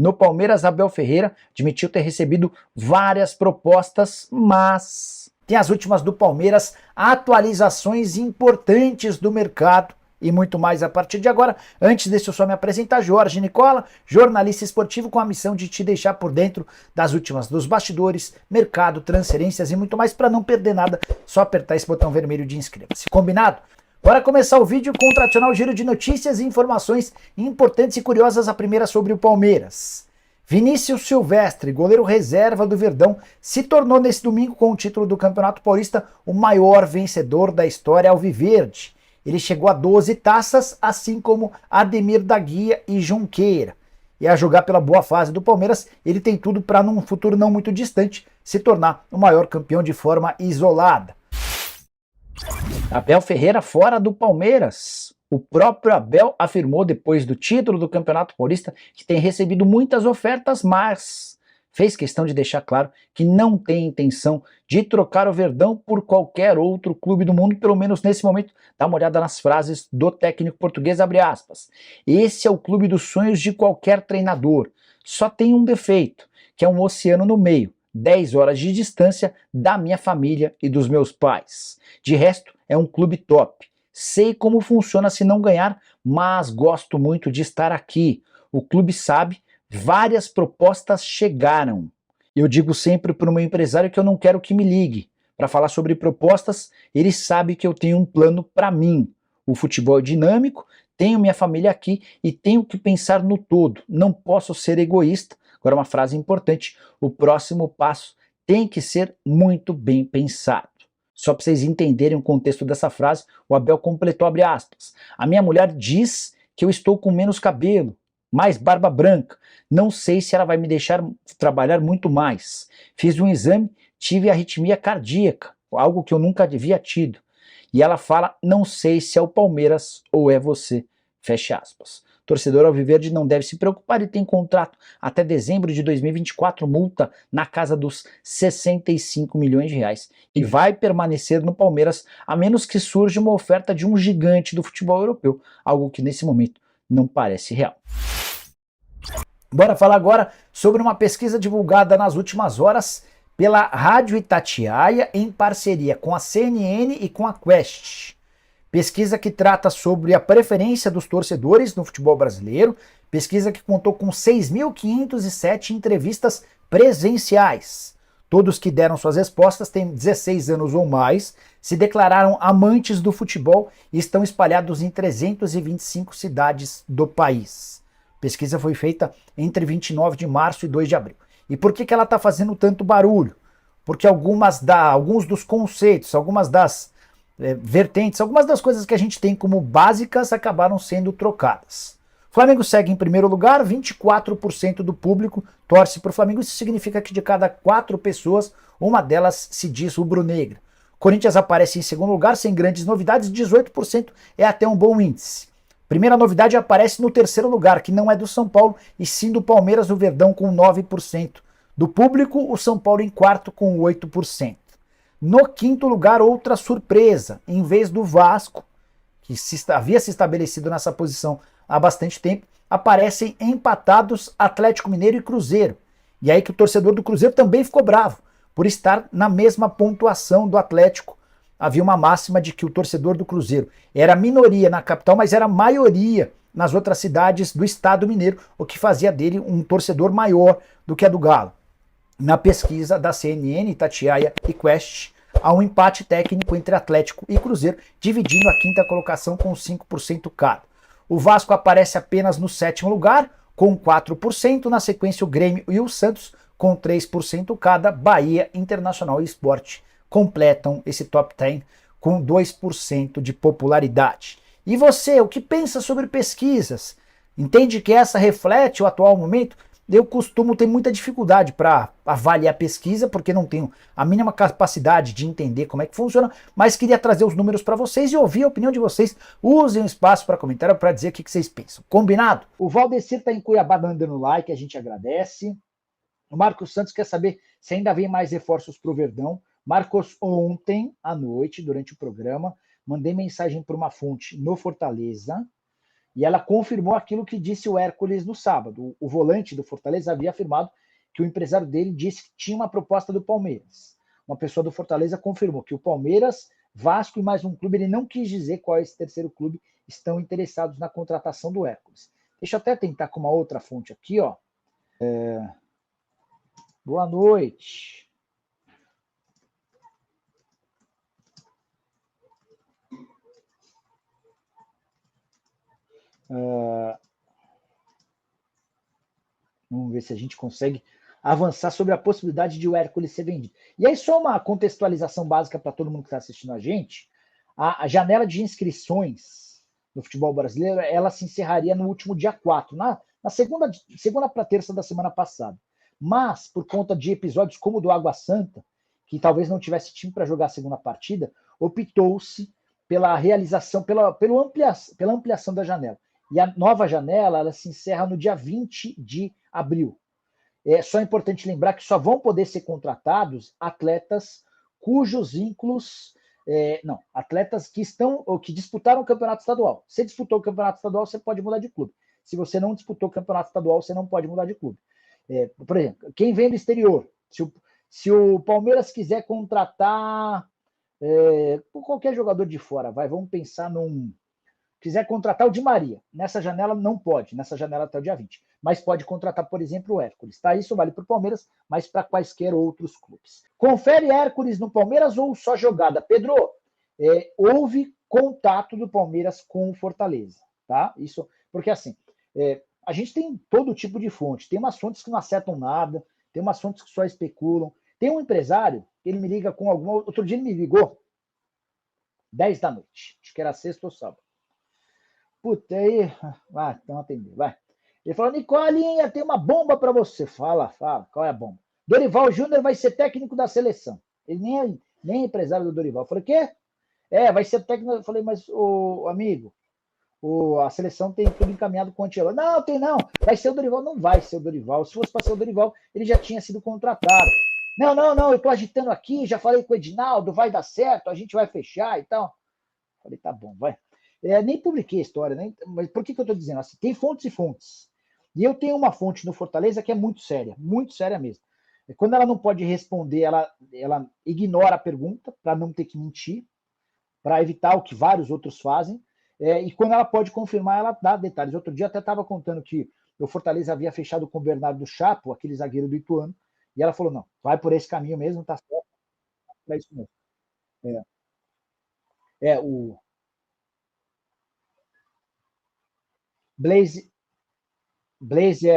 No Palmeiras, Abel Ferreira admitiu ter recebido várias propostas, mas tem as últimas do Palmeiras, atualizações importantes do mercado e muito mais a partir de agora. Antes, deixa eu só me apresentar, Jorge Nicola, jornalista esportivo com a missão de te deixar por dentro das últimas dos bastidores, mercado, transferências e muito mais. Para não perder nada, só apertar esse botão vermelho de inscreva-se. Combinado? Bora começar o vídeo com o tradicional giro de notícias e informações importantes e curiosas. A primeira sobre o Palmeiras. Vinícius Silvestre, goleiro reserva do Verdão, se tornou nesse domingo, com o título do Campeonato Paulista, o maior vencedor da história alviverde. Ele chegou a 12 taças, assim como Ademir da Guia e Junqueira. E a jogar pela boa fase do Palmeiras, ele tem tudo para, num futuro não muito distante, se tornar o maior campeão de forma isolada. Abel Ferreira fora do Palmeiras. O próprio Abel afirmou depois do título do Campeonato Paulista que tem recebido muitas ofertas, mas fez questão de deixar claro que não tem intenção de trocar o Verdão por qualquer outro clube do mundo, pelo menos nesse momento. Dá uma olhada nas frases do técnico português, abre aspas. Esse é o clube dos sonhos de qualquer treinador. Só tem um defeito, que é um oceano no meio, 10 horas de distância da minha família e dos meus pais. De resto, é um clube top. Sei como funciona se não ganhar, mas gosto muito de estar aqui. O clube sabe, várias propostas chegaram. Eu digo sempre para o meu empresário que eu não quero que me ligue. Para falar sobre propostas, ele sabe que eu tenho um plano para mim. O futebol é dinâmico, tenho minha família aqui e tenho que pensar no todo. Não posso ser egoísta. Agora uma frase importante, o próximo passo tem que ser muito bem pensado. Só para vocês entenderem o contexto dessa frase, o Abel completou, abre aspas. A minha mulher diz que eu estou com menos cabelo, mais barba branca. Não sei se ela vai me deixar trabalhar muito mais. Fiz um exame, tive arritmia cardíaca, algo que eu nunca havia tido. E ela fala, não sei se é o Palmeiras ou é você. Fecha aspas. Torcedor alviverde não deve se preocupar e tem contrato até dezembro de 2024, multa na casa dos 65 milhões de reais. E vai permanecer no Palmeiras, a menos que surja uma oferta de um gigante do futebol europeu, algo que nesse momento não parece real. Bora falar agora sobre uma pesquisa divulgada nas últimas horas pela Rádio Itatiaia em parceria com a CNN e com a Quest. Pesquisa que trata sobre a preferência dos torcedores no futebol brasileiro, pesquisa que contou com 6.507 entrevistas presenciais. Todos que deram suas respostas têm 16 anos ou mais, se declararam amantes do futebol e estão espalhados em 325 cidades do país. A pesquisa foi feita entre 29 de março e 2 de abril. E por que ela está fazendo tanto barulho? Porque alguns dos conceitos, algumas das vertentes, algumas das coisas que a gente tem como básicas acabaram sendo trocadas. O Flamengo segue em primeiro lugar, 24% do público torce para o Flamengo, isso significa que de cada 4 pessoas, uma delas se diz rubro-negra. Corinthians aparece em segundo lugar, sem grandes novidades, 18% é até um bom índice. Primeira novidade aparece no terceiro lugar, que não é do São Paulo, e sim do Palmeiras, do Verdão, com 9% do público, o São Paulo em quarto com 8%. No quinto lugar, outra surpresa, em vez do Vasco, que havia se estabelecido nessa posição há bastante tempo, aparecem empatados Atlético Mineiro e Cruzeiro. E aí que o torcedor do Cruzeiro também ficou bravo, por estar na mesma pontuação do Atlético. Havia uma máxima de que o torcedor do Cruzeiro era minoria na capital, mas era maioria nas outras cidades do estado mineiro, o que fazia dele um torcedor maior do que a do Galo. Na pesquisa da CNN, Itatiaia e Quest, há um empate técnico entre Atlético e Cruzeiro, dividindo a quinta colocação com 5% cada. O Vasco aparece apenas no sétimo lugar, com 4%, na sequência o Grêmio e o Santos, com 3% cada. Bahia, Internacional e Sport completam esse top 10 com 2% de popularidade. E você, o que pensa sobre pesquisas? Entende que essa reflete o atual momento? Eu costumo ter muita dificuldade para avaliar pesquisa, porque não tenho a mínima capacidade de entender como é que funciona, mas queria trazer os números para vocês e ouvir a opinião de vocês. Usem o espaço para comentário para dizer o que vocês pensam. Combinado? O Valdecir está em Cuiabá dando like, a gente agradece. O Marcos Santos quer saber se ainda vem mais reforços para o Verdão. Marcos, ontem à noite, durante o programa, mandei mensagem para uma fonte no Fortaleza, E ela confirmou aquilo que disse o Hércules no sábado. O volante do Fortaleza havia afirmado que o empresário dele disse que tinha uma proposta do Palmeiras. Uma pessoa do Fortaleza confirmou que o Palmeiras, Vasco e mais um clube, ele não quis dizer qual é esse terceiro clube, estão interessados na contratação do Hércules. Deixa eu até tentar com uma outra fonte aqui, ó. Boa noite. Vamos ver se a gente consegue avançar sobre a possibilidade de o Hércules ser vendido. E aí, só uma contextualização básica para todo mundo que está assistindo a gente. A janela de inscrições no futebol brasileiro, ela se encerraria no último dia 4, na segunda para terça da semana passada. Mas, por conta de episódios como o do Água Santa, que talvez não tivesse time para jogar a segunda partida, optou-se pela realização, pela ampliação da janela. E a nova janela ela se encerra no dia 20 de abril. É só importante lembrar que só vão poder ser contratados atletas cujos vínculos. Não, atletas que estão ou que disputaram o campeonato estadual. Se disputou o campeonato estadual, você pode mudar de clube. Se você não disputou o campeonato estadual, você não pode mudar de clube. Por exemplo, quem vem do exterior, se o Palmeiras quiser contratar qualquer jogador de fora, vamos pensar quiser contratar o Di Maria, nessa janela não pode, nessa janela até o dia 20. Mas pode contratar, por exemplo, o Hércules. Tá? Isso vale para o Palmeiras, mas para quaisquer outros clubes. Confere Hércules no Palmeiras ou só jogada? Pedro, houve contato do Palmeiras com o Fortaleza. Tá? Isso, porque assim, a gente tem todo tipo de fonte. Tem umas fontes que não acertam nada, tem umas fontes que só especulam. Tem um empresário, ele me liga com alguma. Outro dia ele me ligou, 10 da noite. Acho que era sexta ou sábado. Puta, aí. Vai, então atender, vai. Ele falou: Nicolinha, tem uma bomba para você. Fala, qual é a bomba? Dorival Júnior vai ser técnico da seleção. Ele nem é empresário do Dorival. Eu falei: quê? Vai ser técnico. Eu falei: mas, o amigo, a seleção tem tudo encaminhado com o Ancelotti. Não, tem não. Vai ser o Dorival. Não vai ser o Dorival. Se fosse para ser o Dorival, ele já tinha sido contratado. Não, eu tô agitando aqui, já falei com o Edinaldo, vai dar certo, a gente vai fechar e tal. Falei: tá bom, vai. Nem publiquei a história, mas por que eu estou dizendo assim? Tem fontes e fontes. E eu tenho uma fonte no Fortaleza que é muito séria mesmo. Quando ela não pode responder, ela ignora a pergunta para não ter que mentir, para evitar o que vários outros fazem. E quando ela pode confirmar, ela dá detalhes. Outro dia até estava contando que o Fortaleza havia fechado com o Bernardo Chapo, aquele zagueiro do Ituano, e ela falou: não, vai por esse caminho mesmo, tá certo, é isso mesmo. O Blaze, Blaze